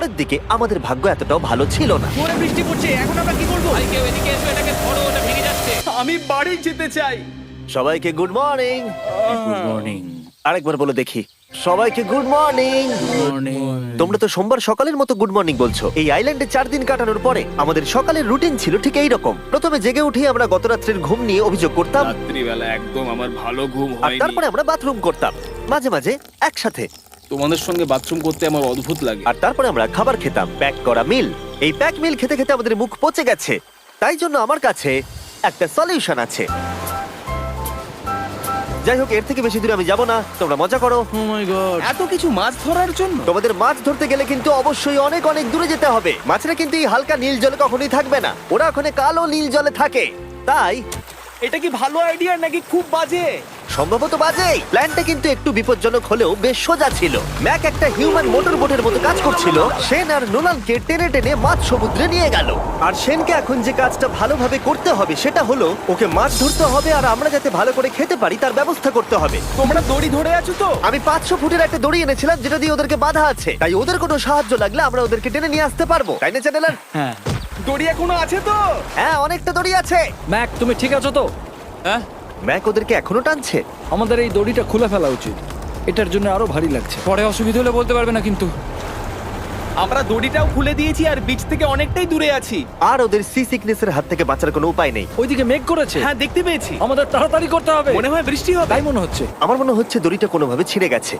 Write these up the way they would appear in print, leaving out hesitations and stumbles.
পরের দিকে আমাদের ভাগ্য এতটাও ভালো ছিল না। জোরে বৃষ্টি পড়ছে, এখন আমরা কি করব? ভাই কেউ এদিকে এসো, এটাকে ধরো, ওটা ভেঙে যাচ্ছে। আমি বাড়ি যেতে চাই। সবাইকে গুড মর্নিং। Good morning. আরেকবার বলো দেখি, সবাইকে গুড মর্নিং। তোমরা তো সোমবার সকালের মতো গুড মর্নিং বলছো। এই আইল্যান্ডে 4 দিন কাটানোর পরে আমাদের সকালের রুটিন ছিল ঠিক এই রকম। প্রথমে জেগে উঠে আমরা গত রাত্রের ঘুম নিয়ে অভিযোগ করতাম, রাত্রিবেলা একদম আমার ভালো ঘুম আর হয়নি। তারপরে আমরা বাথরুম করতাম, মাঝে মাঝে একসাথে। তোমাদের সঙ্গে বাথরুম করতে আমার অদ্ভুত লাগে। আর তারপরে আমরা খাবার খেতাম, প্যাক করা মিল। এই প্যাক মিল খেতে খেতে আমাদের মুখ পচে গেছে, তাই জন্য আমার কাছে একটা সলিউশন আছে। যাই হোক, এর থেকে বেশি দূরে আমি যাব না, তোমরা মজা করো। ও মাই গড। এত কিছু মাছ ধরার জন্য? তোমাদের মাছ ধরতে গেলে কিন্তু অবশ্যই অনেক অনেক দূরে যেতে হবে। মাছেরা কিন্তু এই হালকা নীল জলে কখনোই থাকবে না, ওরা ওখানে কালো নীল জলে থাকে। তাই এটা কি ভালো আইডিয়া নাকি খুব বাজে? সম্ভবত বাজেই। প্ল্যানটা কিন্তু একটু বিপজ্জনক হলেও বেশ সোজা ছিল। ম্যাক একটা হিউম্যান মোটর বোটের মতো কাজ করছিল। শেন আর নোলানকে টেনে টেনে মাছ সমুদ্রে নিয়ে গেল। আর শেনকে এখন যে কাজটা ভালোভাবে করতে হবে সেটা হলো ওকে মাছ ধরতে হবে, আর আমরা যাতে ভালো করে খেতে পারি তার ব্যবস্থা করতে হবে। তোমরা দড়ি ধরে আছো তো? আমি 500 ফুটের একটা দড়ি এনেছিলাম যেটা দিয়ে ওদেরকে বাঁধা আছে, তাই ওদের কোনো সাহায্য লাগলে আমরা ওদেরকে টেনে নিয়ে আসতে পারবো, তাই না চ্যানেলার? হ্যাঁ দড়ি এখনো আছে তো? হ্যাঁ, অনেকটা দড়ি আছে। ম্যাক, তুমি ঠিক আছো তো? হ্যাঁ, ম্যাক ওদেরকে এখনো টানছে। আমাদের এই দড়িটা খুলে ফেলা উচিত, এটার জন্য আরো ভারী লাগছে। পরে অসুবিধা হলে বলতে পারবে না কিন্তু। আমরা দড়িটাও খুলে দিয়েছি আর বিচ থেকে অনেকটাই দূরে আছি। আর ওদের সি সিকনেসের হাত থেকে বাঁচার কোনো উপায় নেই। ওইদিকে মেঘ করেছে। হ্যাঁ, দেখতে পেয়েছি। আমাদের তাড়াতাড়ি করতে হবে। মনে হয় বৃষ্টি হবে। তাই মনে হচ্ছে। আমার মনে হচ্ছে দড়িটা কোনোভাবে ছিঁড়ে গেছে।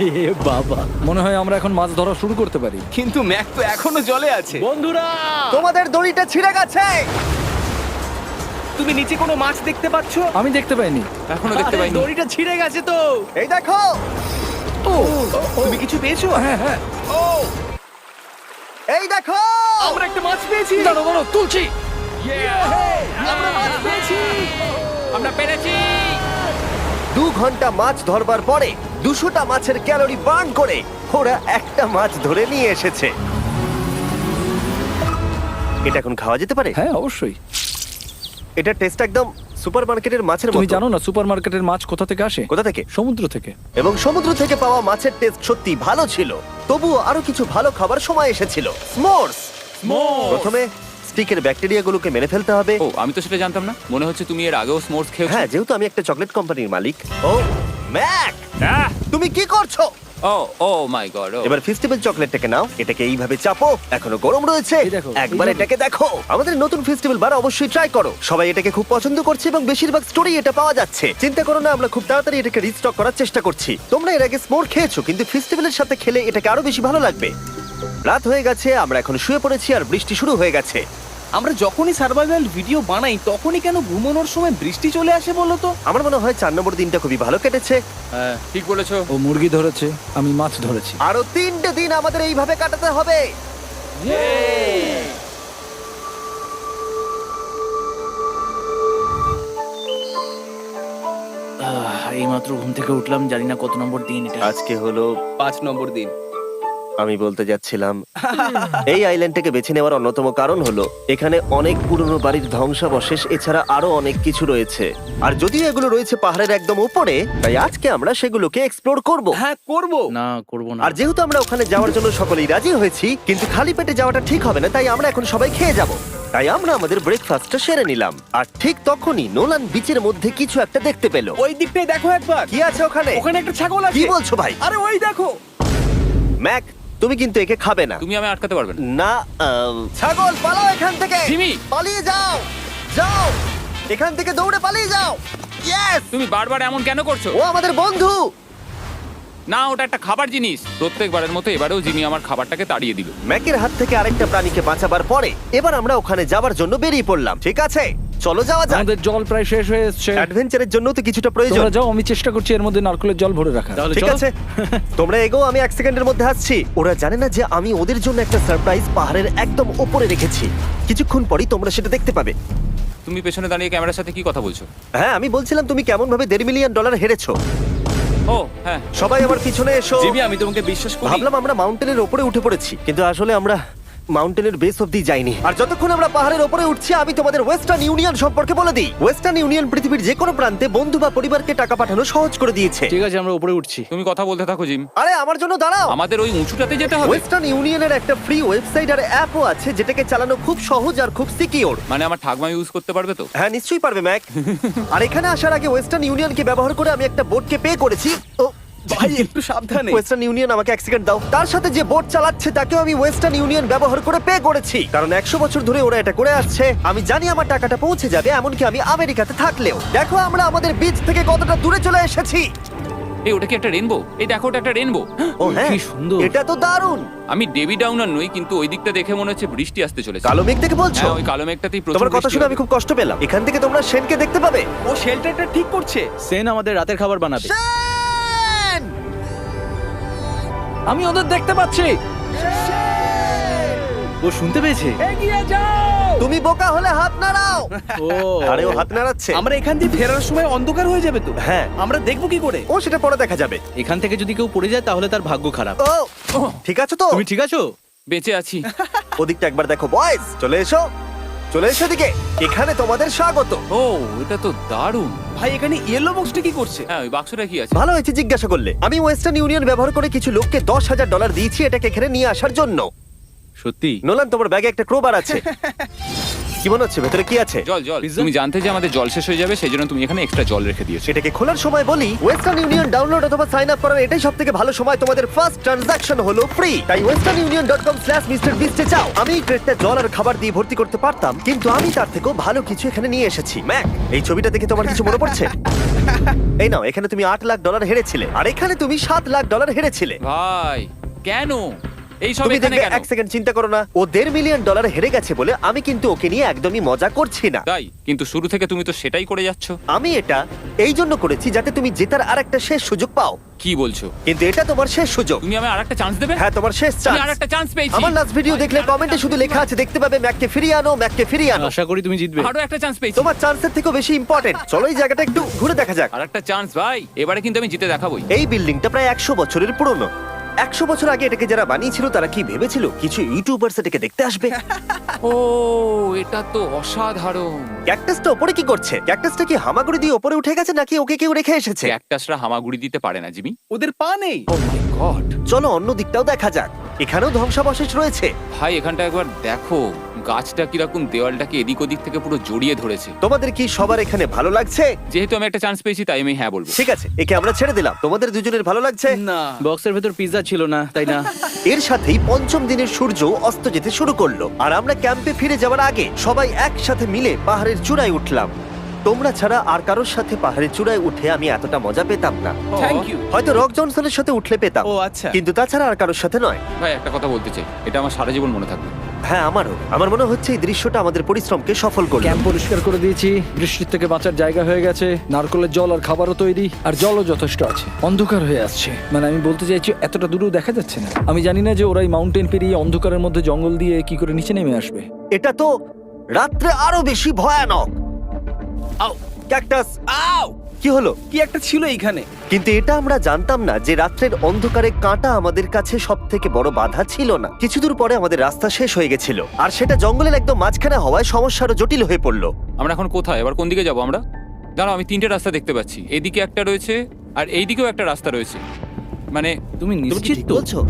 এ বাবা, মনে হয় আমরা এখন মাছ ধরা শুরু করতে পারি। কিন্তু ম্যাক তো এখনো জলে আছে। বন্ধুরা, তোমাদের দড়িটা ছিঁড়ে গেছে। তুমি নিচে কোনো মাছ দেখতে পাচ্ছ? আমি দেখতে পাইনি। এখনো দেখতে আরে, পাইনি। দড়িটা ছিঁড়ে গেছে তো। এই দেখো, তুমি কিছু পেয়েছো? হ্যাঁ হ্যাঁ, এই দেখো। আমরা একটা মাছ পেয়েছি। দাঁড়ো দাঁড়ো, তুলছি। আমরা মাছ পেয়েছি। আমরা পেরেছি। 2 ঘন্টা মাছ ধরবার পরে 200টা মাছের ক্যালোরি বার্ন করে ওরা একটা মাছ ধরে নিয়ে এসেছে। এটা এখন খাওয়া যেতে পারে? হ্যাঁ অবশ্যই। এটা টেস্ট একদম সুপারমার্কেটের মাছের তুমি মতো। জানো না সুপারমার্কেটের মাছ কোথা থেকে আসে? কোথা থেকে? সমুদ্র থেকে। এবং সমুদ্র থেকে পাওয়া মাছের টেস্ট সত্যি ভালো ছিল। তবুও আরো কিছু ভালো খাবার সময় এসেছিল। স্মোর্স। প্রথমে স্টিকের ব্যাকটেরিয়াগুলোকে মেরে ফেলতে হবে। ও, আমি তো সেটা জানতাম না। মনে হচ্ছে তুমি এর আগেও স্মোর্স খেয়েছো। হ্যাঁ, যেহেতু আমি একটা চকলেট কোম্পানির মালিক। ও ম্যাক, আহ! তুমি কি করছো? ও ও মাই গড। এবার ফেস্টিভ্যাল চকলেটটাকে নাও, এটাকে এইভাবে চাপো, এখনো গরম রয়েছে। এই দেখো, একবার এইভাবে। এটাকে দেখো। আমাদের নতুন ফেস্টিভ্যাল বার অবশ্যই ট্রাই করো। সবাই এটাকে খুব পছন্দ করছে এবং বেশিরভাগ স্টোরি এটা পাওয়া যাচ্ছে। চিন্তা করো না, আমরা খুব তাড়াতাড়ি এটাকে রিস্টক করার চেষ্টা করছি। তোমরা এর আগে স্মোর খেয়েছো, কিন্তু ফেস্টিভ্যালের সাথে খেলে এটাকে আরো বেশি ভালো লাগবে। রাত হয়ে গেছে, আমরা এখন শুয়ে পড়েছি আর বৃষ্টি শুরু হয়ে গেছে। আমরা যখনই সার্ভাইভাল ভিডিও বানাই তখনই কেন ঘুমানোর সময় বৃষ্টি চলে আসে বলো তো? আমার মনে হয় 4 নম্বর দিনটা খুবই ভালো কেটেছে। হ্যাঁ, ঠিক বলেছো। ও মুরগি ধরেছে, আমি মাছ ধরেছি। আরো 3টে দিন আমাদের এইভাবে কাটাতে হবে। এইমাত্র ঘুম থেকে উঠলাম, জানি না কত নম্বর দিন এটা। আজকে হলো 5 নম্বর দিন। আমি বলতে যাচ্ছিলাম এই আইল্যান্ডটাকে বেছে নেওয়ার অন্যতম কারণ হলো এখানে অনেক পুরনো বাড়ির ধ্বংসাবশেষ, এছাড়া আরো অনেক কিছু রয়েছে। আর যদিও এগুলো রয়েছে পাহাড়ের একদম উপরে, তাই আজকে আমরা সেগুলোকে এক্সপ্লোর করব। হ্যাঁ, করব। না, করব না। আর যেহেতু আমরা ওখানে যাওয়ার জন্য সকলেই রাজি হয়েছি, কিন্তু খালি পেটে যাওয়াটা ঠিক হবে না, তাই আমরা এখন সবাই খেয়ে যাব। তাই আমরা আমাদের ব্রেকফাস্টটা সেরে নিলাম। আর ঠিক তখনই নোলান বিচের মধ্যে কিছু একটা দেখতে পেল। ওই দিকটাই দেখো একবার। কি আছে ওখানে? ওখানে একটা ছাগল আছে। কি বলছো ভাই? আরে ওই দেখো। ম্যাক, তুমি কিন্তু একে খাবে না। তুমি আমি আটকাতে পারবে না। না, ছাগল পালাও এখান থেকে। জিমি! পালিয়ে যাও, যাও এখান থেকে, দৌড়ে পালিয়ে যাও। ইয়েস! তুমি বারবার এমন কেন করছো? ও আমাদের বন্ধু। না, ওটা একটা খাবার জিনিস। প্রত্যেকবারের মতো এবারেও জিমি আমার খাবারটাকে তাড়িয়ে দিল। ম্যাকের হাত থেকে আরেকটা প্রাণীকে বাঁচাবার পরে এবার আমরা ওখানে যাবার জন্য বেরিয়ে পড়লাম। ঠিক আছে, চলো যাওয়া যাক। আমাদের জল প্রায় শেষ হয়ে এসেছে। অ্যাডভেঞ্চারের জন্য তো কিছুটা প্রয়োজন। তোমরা যাও, আমি চেষ্টা করছি এর মধ্যে নারকেলের জল ভরে রাখা। তাহলে ঠিক চলো। আছে, তোমরা এগো, আমি 1 সেকেন্ডের মধ্যে আসছি। ওরা জানে না যে আমি ওদের জন্য একটা সারপ্রাইজ পাহাড়ের একদম উপরে রেখেছি। কিছুক্ষণ পরেই তোমরা সেটা দেখতে পাবে। তুমি পেছনে দাঁড়িয়ে ক্যামেরার সাথে কি কথা বলছো? হ্যাঁ, আমি বলছিলাম তুমি কেমন ভাবে $1.5 মিলিয়ন হেরেছো। ও হ্যাঁ। সবাই আমার পিছনে এসো। জিমি, আমি তোমাকে বিশ্বাস করি। ভাবলাম আমরা মাউন্টেনের উপরে উঠে পড়েছি, কিন্তু আসলে আমরা মাউন্টেনের বেস অব্দি যাইনি। আর যতক্ষণ আমরা পাহাড়ের উপরে উঠছি আমি তোমাদের ওয়েস্টার্ন ইউনিয়ন সম্পর্কে বলে দিই। ওয়েস্টার্ন ইউনিয়ন পৃথিবীর যে কোনো প্রান্তে বন্ধু বা পরিবারকে টাকা পাঠানো সহজ করে দিয়েছে। ঠিক আছে, আমরা উপরে উঠছি। তুমি কথা বলতে থাকো জিম, আরে আমার জন্য দাঁড়াও। আমাদের ওই উঁচুটাতে যেতে হবে। ওয়েস্টার্ন ইউনিয়নের একটা ফ্রি ওয়েবসাইট আর অ্যাপও আছে যেটাকে চালানো খুব সহজ আর খুব সিকিউর। মানে আমার ঠাকমা ইউজ করতে পারবে তো? হ্যাঁ নিশ্চয়ই পারবে ম্যাক। আর এখানে আসার আগে ওয়েস্টার্ন ইউনিয়নকে ব্যবহার করে আমি একটা বোটকে পে করেছি। ও ভাই একটু সাবধানে। ওয়েস্টার্ন ইউনিয়ন আমাকে এক সেকেন্ড দাও। তার সাথে যে বোট চালাচ্ছে তাকেও আমি ওয়েস্টার্ন ইউনিয়ন ব্যবহার করে পে করেছি, কারণ 100 বছর ধরে ওরা এটা করে আসছে। আমি জানি আমার টাকাটা পৌঁছে যাবে, এমনকি আমি আমেরিকাতে থাকলেও। দেখো আমরা আমাদের বিচ থেকে কতটা দূরে চলে এসেছি। এই ওটা কি একটা রেনবো? এই দেখো ওটা একটা রেনবো। ও হ্যাঁ, কি সুন্দর। এটা তো দারুণ। আমি ডেভি ডাউনার নই, কিন্তু ওই দিকটা দেখে মনে হচ্ছে বৃষ্টি আসতে চলেছে। কালো মেঘ দেখে বলছো? হ্যাঁ, ওই কালো মেঘটাতেই প্রচুর তোমার কথা বৃষ্টি শুনে হবে। আমি খুব কষ্ট পেলাম। এখান থেকে তোমরা সেনকে দেখতে পাবে। ও শেল্টারটা ঠিক করছে। সেন আমাদের রাতের খাবার বানাবে। সেন! আমি ওদের দেখতে পাচ্ছি। ও শুনতে পেয়েছে। তুমি বোকা হলে হাত নাড়াও। ও আরে ও হাত নাড়াচ্ছে। আমরা এখান দিয়ে ফেরার সময় অন্ধকার হয়ে যাবে তো। হ্যাঁ। আমরা দেখবো কি করে? ও সেটা পরে দেখা যাবে। এখান থেকে যদি কেউ পড়ে যায় তাহলে তার ভাগ্য খারাপ। ও ঠিক আছে তো? তুমি ঠিক আছো? বেঁচে আছি। ওদিকটা একবার দেখো বয়েজ, চলে এসো, চলে এসো দিকে। এখানে তোমাদের স্বাগত। ও এটা তো দারুণ। ভাই এখানে ইয়েলো বক্সটা কি করছে? হ্যাঁ, ওই বাক্সটা কি আছে? ভালো হয়েছে জিজ্ঞাসা করলে। আমি ওয়েস্টার্ন ইউনিয়ন ব্যবহার করে কিছু লোককে $10,000 দিয়েছি এটাকে এখানে নিয়ে আসার জন্য। সত্যি? নোলান তোমার ব্যাগে একটা ক্রোবার আছে। কি মনে হচ্ছে ভেতরে কি আছে? জল জল। Pizza? তুমি জানতে যে আমাদের জল শেষ হয়ে যাবে, সেই জন্য তুমি এখানে এক্সট্রা জল রেখে দিয়েছো। সেটাকে খোলার সময় বলি, ওয়েস্টার্ন ইউনিয়ন ডাউনলোড অথবা সাইন আপ করার এটাই সবথেকে ভালো সময়। তোমাদের ফার্স্ট ট্রানজাকশন হলো ফ্রি। তাই westernunion.com/MrBeast এ যাও। আমি এই ক্রেটটা জল আর খাবার দিয়ে ভর্তি করতে পারতাম, কিন্তু আমি তার থেকেও ভালো কিছু এখানে নিয়ে এসেছি। ম্যাক, এই ছবিটা দেখে তোমার কিছু মনে পড়ছে? এই নাও, এখানে তুমি $8 লাখ হেরেছিলে, আর এখানে তুমি $7 লাখ হেরেছিলে। ভাই কেন এই সব তুমি এখানে দেখবে, কেন? এক সেকেন্ড চিন্তা করো না। ও $1.5 মিলিয়ন হেরে গেছে বলে আমি কিন্তু ওকে নিয়ে একদমই মজা করছি না। তাই? কিন্তু শুরু থেকে তুমি তো সেটাই করে যাচ্ছ। আমি এটা এই জন্য করেছি যাতে তুমি জেতার আরেকটা শেষ সুযোগ পাও। কি বলছো? কিন্তু এটা তোমার শেষ সুযোগ। তুমি আমায় আরেকটা চান্স দেবে? হ্যাঁ, তোমার শেষ আমি চান্স। আরেকটা চান্স পেয়েছি। আমার লাস্ট ভিডিও দেখলে কমেন্টে শুধু লেখা আছে, দেখতে পাবে ম্যাককে ফিরিয়ে আনো, ম্যাককে ফিরিয়ে আনো। আশা করি তুমি জিতবে। আরো একটা চান্স পেয়েছি। তোমার চান্সের থেকেও বেশি ইম্পর্টেন্ট। চলো এই জায়গাটা একটু ঘুরে দেখা যাক। আরেকটা চান্স ভাই, এবারে কিন্তু আমি জিতে দেখাবোই। এই বিল্ডিংটা প্রায় 100 বছরের পুরনো। 100 বছর আগে এটাকে যারা বানিয়েছিল তারা কি ভেবেছিল কিছু ইউটিউবার্স এটাকে দেখতে আসবে? ও এটা তো অসাধারণ। ক্যাকটাসটা ওপরে কি করছে? ক্যাকটাসটা কি হামাগুড়ি দিয়ে ওপরে উঠে গেছে নাকি ওকে কেউ রেখে এসেছে? ক্যাকটাসরা হামাগুড়ি দিতে পারে না জিমি। ওদের পা নেই। ও মাই গড। চলো অন্য দিকটাও দেখা যাক। এখানেও ধ্বংসাবশেষ রয়েছে। ভাই এখানটা একবার দেখো, গাছটা কিরকম দেওয়ালটাকে এদিক ওদিক থেকে পুরো জড়িয়ে ধরেছে। তোমাদের কি সবার এখানে ভালো লাগছে? যেহেতু আমি একটা চান্স পেয়েছি তাই আমি হ্যাঁ বলবো। ঠিক আছে, একে আমরা ছেড়ে দিলাম। তোমাদের দুজনের ভালো লাগছে? না। বক্সের ভেতর পিৎজা ছিল না, তাই না? এর সাথেই পঞ্চম দিনের সূর্য অস্ত যেতে শুরু করলো, আর আমরা ক্যাম্পে ফিরে যাওয়ার আগে সবাই একসাথে মিলে পাহাড়ের চূড়ায় উঠলাম। তোমরা ছাড়া আর কারোর সাথে পাহাড়ের চূড়ায় উঠে আমি এতটা মজা পেতাম না। Thank you. হয়তো রক জনসনের সাথে উঠলে পেতাম, ও আচ্ছা। কিন্তু তাছাড়া আর কারোর সাথে নয়। ভাই একটা কথা বলতে চাই, এটা আমার সারা জীবন মনে থাকবে। হ্যাঁ আমারও। আমার মনে হচ্ছে এই দৃশ্যটা আমাদের পরিশ্রমকে সফল করলো। ক্যাম্প পরিষ্কার করে দিয়েছি, বৃষ্টির থেকে বাঁচার জায়গা হয়ে গেছে, নারকেলের জল আর খাবারও তৈরি, আর জলও যথেষ্ট আছে। অন্ধকার হয়ে আসছে, মানে আমি বলতে চাইছি এতটা দূরেও দেখা যাচ্ছে না। আমি জানি না যে ওরা এই মাউন্টেন পেরিয়ে অন্ধকারের মধ্যে জঙ্গল দিয়ে কি করে নিচে নেমে আসবে। এটা তো রাত্রে আরো বেশি ভয়ানক। আও ক্যাকটাস, আও কি হলো? কি একটা ছিল এইখানে। কিন্তু এটা আমরা জানতাম না যে রাত্রের অন্ধকারে কাঁটা আমাদের কাছে সব থেকে বড় বাধা ছিল না। কিছু দূর পরে আমাদের রাস্তা শেষ হয়ে গেছিল, আর সেটা জঙ্গলের একদম মাঝখানে হওয়ায় সমস্যা আরো জটিল হয়ে পড়লো। আমরা এখন কোথায়? এবার কোন দিকে যাবো আমরা? দাঁড়াও, আমি তিনটে রাস্তা দেখতে পাচ্ছি। এইদিকে একটা রয়েছে আর এইদিকেও একটা রাস্তা রয়েছে। মানে তুমি তুমি কি নিশ্চিত ঠিক তো? বলছো?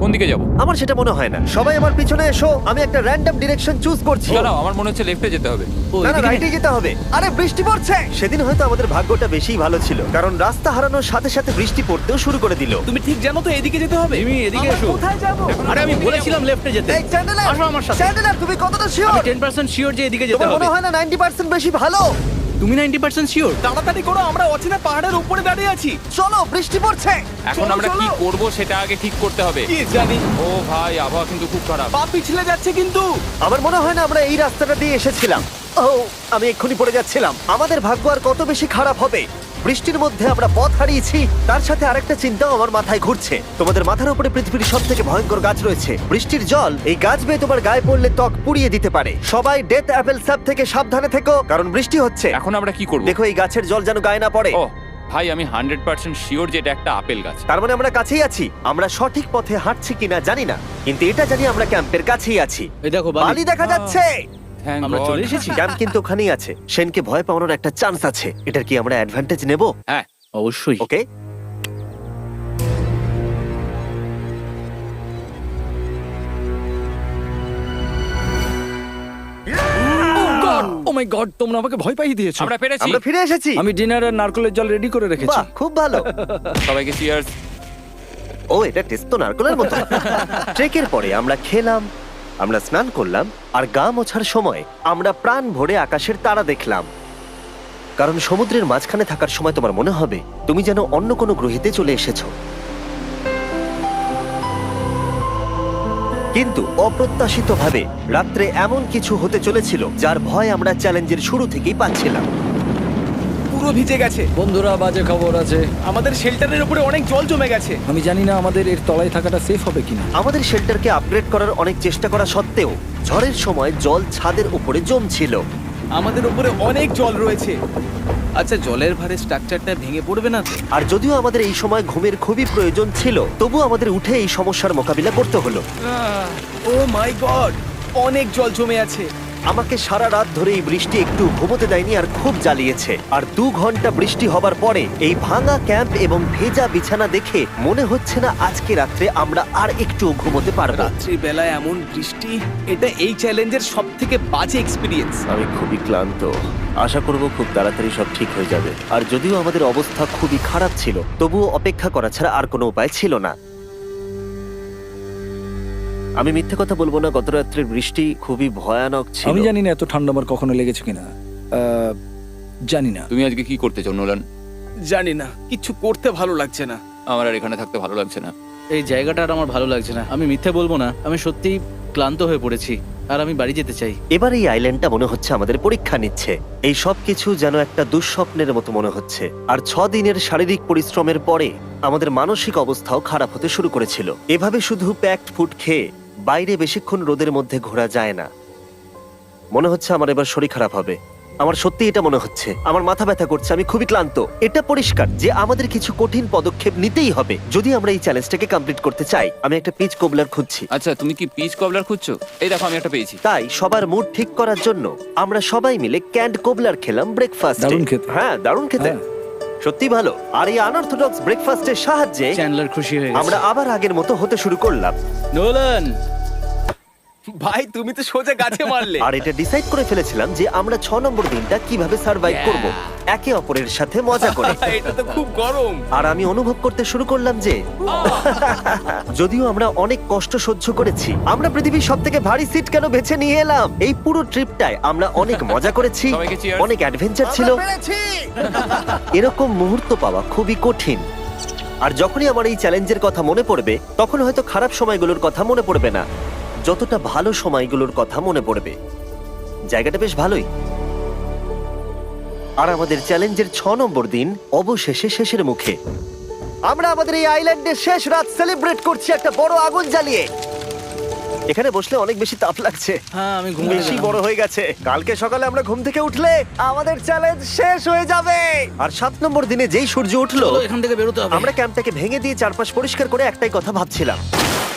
কোন দিকে যাবো? আমার সেটা মনে হয় না। সবাই আমার পিছনে এসো, আমি একটা র্যান্ডম ডিরেকশন চুজ করছি। দাঁড়াও, আমার মনে হচ্ছে লেফটে যেতে হবে। ও, না না, এদিকে রাইটে যেতে হবে। আরে বৃষ্টি পড়ছে। সেদিন হয়তো আমাদের ভাগ্যটা বেশিই ভালো ছিল, কারণ রাস্তা হারানোর সাথে সাথে বৃষ্টি পড়তেও শুরু করে দিল। তুমি ঠিক জানো তো এদিকে যেতে হবে? জিমি, এদিকে আমরা এসো। কোথায় যাবো? আরে আমি বলেছিলাম লেফটে যেতে। এই চ্যান্ডেলার, আসো আমার সাথে। চ্যান্ডেলার, তুমি কতটা শিওর? আমি 10% শিওর যে এদিকে যেতে তোমার হবে। মনে হয় না 90% বেশি ভালো? তুমি 90% শিওর? তাড়াতাড়ি করো, আমরা অচেনা পাহাড়ের উপরে দাঁড়িয়ে আছি। চলো, বৃষ্টি পড়ছে। এখন চলো, আমরা কি চলো। করব সেটা আগে ঠিক করতে হবে। কি জানি, ও ভাই, আবহাওয়া কিন্তু খুব খারাপ। পা পিছলে যাচ্ছে কিন্তু। আমার মনে হয় না আমরা এই রাস্তাটা দিয়ে এসেছিলাম। ও, আমি এক্ষুনি পড়ে যাচ্ছিলাম। আমাদের ভাগ্য আর কত বেশি খারাপ হবে। বৃষ্টির মধ্যে আমরা পথ হারিয়েছি, তার সাথে আরেকটা চিন্তাও আমার মাথায় ঘুরছে। তোমাদের মাথার উপরে পৃথিবীর সব থেকে ভয়ঙ্কর গাছ রয়েছে। বৃষ্টির জল এই গাছ বেয়ে তোমার গায়ে পড়লে ত্বক পুড়িয়ে দিতে পারে। সবাই ডেথ অ্যাপেল স্যাপ থেকে সাবধানে থেকো, কারণ বৃষ্টি হচ্ছে। এখন আমরা কি করব? দেখো এই গাছের জল যেন গায়ে না পড়ে। ও ভাই আমি 100% শিওর যে এটা একটা আপেল গাছ। তার মানে আমরা কাছেই আছি। আমরা সঠিক পথে হাঁটছি কিনা জানি না, কিন্তু এটা জানি আমরা ক্যাম্পের কাছেই আছি। এই দেখো বালি দেখা যাচ্ছে। Thank আমরা God. চলে এসেছি। ক্যাম্প কিন্তু ওখানেই আছে। সেনকে ভয় পাওয়ানোর একটা চান্স আছে। এটার কি আমরা অ্যাডভান্টেজ নেব? হ্যাঁ অবশ্যই। ওকে। ও মাই গড, তোমরা আমাকে ভয় পাইয়ে দিয়েছো। আমরা পেরেছি। আমরা ফিরে এসেছি। আমি ডিনার আর নারকেলের জল রেডি করে রেখেছি। বাহ, খুব ভালো। সবাইকে চিয়ার্স। ও, এটা টেস্ট তো নারকেলের মতো। ট্রেকের পরে আমরা খেলাম, আমরা স্নান করলাম, আর গা মোছার সময় আমরা প্রাণ ভরে আকাশের তারা দেখলাম। কারণ সমুদ্রের মাঝখানে থাকার সময় তোমার মনে হবে তুমি যেন অন্য কোনো গ্রহেতে চলে এসেছো। কিন্তু অপ্রত্যাশিতভাবে রাত্রে এমন কিছু হতে চলেছিল যার ভয় আমরা চ্যালেঞ্জের শুরু থেকেই পাচ্ছিলাম। পুরো ভিজে গেছে। বন্ধুরা, বাজে খবর আছে। আমাদের শেল্টারের উপরে অনেক জল জমে গেছে। আমি জানি না আমাদের এর তলায় থাকাটা সেফ হবে কিনা। আমাদের শেল্টারকে আপগ্রেড করার অনেক চেষ্টা করা সত্ত্বেও ঝড়ের সময় জল ছাদের উপরে জমছিল। আমাদের উপরে অনেক জল রয়েছে। আচ্ছা, জলের ভারে স্ট্রাকচারটা ভেঙে পড়বে না তো? আর যদিও আমাদের এই সময় ঘুমের খুবই প্রয়োজন ছিল, তবু আমাদের উঠে এই সমস্যার মোকাবিলা করতে হলো। ও মাই গড, অনেক জল জমে আছে। আমাকে সারা রাত ধরে এই বৃষ্টি একটু ঘুমোতে দেয়নি আর খুব জ্বালিয়েছে। আর 2 ঘন্টা বৃষ্টি হবার পরে এই ভাঙা ক্যাম্প এবং ভেজা বিছানা দেখে মনে হচ্ছে না আজকে রাত্রে আমরা আর একটু ঘুমোতে পারবো। রাত্রি বেলায় এমন বৃষ্টি, এটা এই চ্যালেঞ্জের সব থেকে বাজে এক্সপিরিয়েন্স। আমি খুবই ক্লান্ত। আশা করব খুব তাড়াতাড়ি সব ঠিক হয়ে যাবে। আর যদিও আমাদের অবস্থা খুবই খারাপ ছিল, তবুও অপেক্ষা করা ছাড়া আর কোনো উপায় ছিল না। আমি মিথ্যে কথা বলবো না, গত রাত্রের বৃষ্টি খুবই ভয়ানক ছিল। আমি জানি না এত ঠান্ডা আমার কখনো লেগেছে কিনা। জানি না। তুমি আজকে কি করতে চাও নোলান? জানি না, কিছু করতে ভালো লাগছে না। আমার আর এখানে থাকতে ভালো লাগছে না। এই জায়গাটা আর আমার ভালো লাগছে না। আমি মিথ্যে বলবো না, আমি সত্যিই ক্লান্ত হয়ে পড়েছি আর আমি বাড়ি যেতে চাই। এবার এই আইল্যান্ডটা মনে হচ্ছে আমাদের পরীক্ষা নিচ্ছে। এই সব কিছু যেন একটা দুঃস্বপ্নের মতো মনে হচ্ছে। আর 6 দিনের শারীরিক পরিশ্রমের পরে আমাদের মানসিক অবস্থাও খারাপ হতে শুরু করেছিল। এভাবে শুধু প্যাকড ফুড খেয়ে বাইরে বেশিক্ষণ রোদের মধ্যে ঘোরা যায় না। মনে হচ্ছে আমার এবার শরীর খারাপ হবে। আমার সত্যি এটা মনে হচ্ছে। আমার মাথা ব্যথা করছে, আমি খুবই ক্লান্ত। এটা পরিষ্কার যে আমাদের কিছু কঠিন পদক্ষেপ নিতেই হবে যদি আমরা এই চ্যালেঞ্জটাকে কমপ্লিট করতে চাই। আমি একটা পিচ কোবলার খুঁজছি। আচ্ছা, তুমি কি পিচ কবলার খুঁজছো? এই দেখো, আমি একটা পেয়েছি। তাই সবার মুড ঠিক করার জন্য আমরা সবাই মিলে ক্যান্ড কোবলার খেলাম ব্রেকফাস্টে। দারুণ খেতে। হ্যাঁ, দারুণ খেতে। হ্যাঁ। সত্যি ভালো। আর এই আনঅর্থোডক্স ব্রেকফাস্টের সাহায্যে চ্যান্ডলার খুশি হয়ে আমরা গেছে। আবার আগের মতো হতে শুরু করলাম। নোলান, ভাই, তুমি তো সোজা গাছে মারলে। আর এটা ডিসাইড করে ফেলেছিলাম যে আমরা 6 নম্বর দিনটা কিভাবে সার্ভাইভ করব, একে অপরের সাথে মজা করে। এটা তো খুব গরম। আর আমি অনুভব করতে শুরু করলাম যে যদিও আমরা অনেক কষ্ট সহ্য করেছি, আমরা পৃথিবীর সবথেকে ভারী সিট কেন বেছে নিয়ে এলাম। এই পুরো ট্রিপটায় আমরা অনেক মজা করেছি, সবাইকে cheers। অনেক অ্যাডভেঞ্চার ছিল। এরকম মুহূর্ত পাওয়া খুবই কঠিন। আর যখনই আমার এই চ্যালেঞ্জের কথা মনে পড়বে, তখন হয়তো খারাপ সময়গুলোর কথা মনে পড়বে না, যতটা ভালো সময়গুলোর কথা মনে পড়বে। জায়গাটা বেশ ভালোই। আর আমাদের চ্যালেঞ্জের 6 নম্বর দিন অবশেষে শেষের মুখে। আমরা আমাদের এই আইল্যান্ডের শেষ রাত সেলিব্রেট করছি একটা বড় আগুন জ্বালিয়ে। এখানে বসলে অনেক বেশি তাপ লাগছে। হ্যাঁ, আমি ঘুমিয়ে বেশি গেলাম। বড় হয়ে গেছে। কালকে সকালে আমরা ঘুম থেকে উঠলে আমাদের চ্যালেঞ্জ শেষ হয়ে যাবে। আর 7 নম্বর দিনে যেই সূর্য উঠলো, চলো, এখান থেকে বেরোতে হবে। আমরা ক্যাম্পটাকে ভেঙে দিয়ে চারপাশ পরিষ্কার করে একটাই কথা ভাবছিলাম,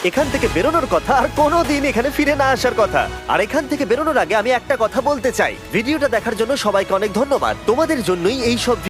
এখান থেকে বেরোনোর কথা, আর কোনোদিন এখানে ফিরে না আসার কথা। আর এখান থেকে বেরোনোর আগে আমি একটা কথা বলতে চাই, ভিডিওটা দেখার জন্য সবাইকে অনেক ধন্যবাদ। তোমাদের জন্যই এই সব